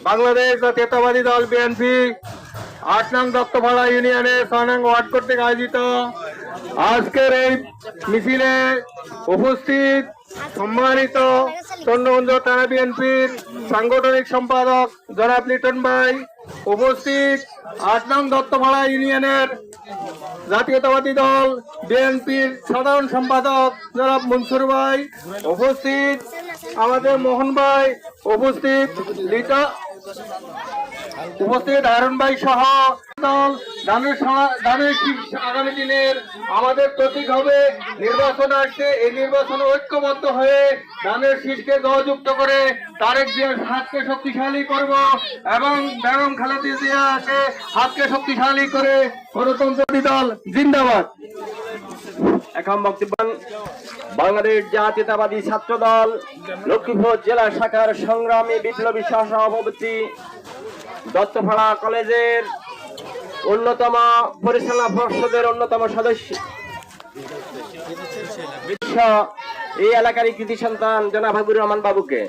বাংলাদেশ জাতীয়তাবাদী দল বিএনপি ৮ নং দত্তপাড়া ইউনিয়নের ৬ নং ওয়ার্ড কর্তৃক আয়োজিত আজকের এই মিছিলে উপস্থিত সম্মানিত চন্দ্রগঞ্জ থানা বিএনপির সাংগঠনিক সম্পাদক জনাব লিটন ভাই, উপস্থিত ৮ নং দত্তপাড়া ইউনিয়নের জাতীয়তাবাদী দল বিএনপির সাধারণ সম্পাদক জনাব মনসুর ভাই, উপস্থিত আমাদের মোহন ভাই, উপস্থিত হারুন ভাই সহ দল ধানের শীষ আগামী দিনের আমাদের প্রতীক হবে। নির্বাচন আসছে, এই নির্বাচনে ঐক্যবদ্ধ হয়ে ধানের শীষকে জয়যুক্ত করে তারেক জিয়ার হাতকে শক্তিশালী করব এবং বেগম খালেদা জিয়াকে হাতকে শক্তিশালী করে গণতন্ত্রী দল জিন্দাবাদ। এখন বক্তব্য বাংলাদেশ জাতীয়তাবাদী ছাত্র দল লক্ষ্মীপুর জেলা শাখার সংগ্রামী বিপ্লবী সভাপতি, দত্তপাড়া কলেজের অন্যতম পরিচালনা পর্ষদের অন্যতম সদস্য, এই এলাকারই কৃতি সন্তান জনাব হাবিবুর রহমান বাবুকে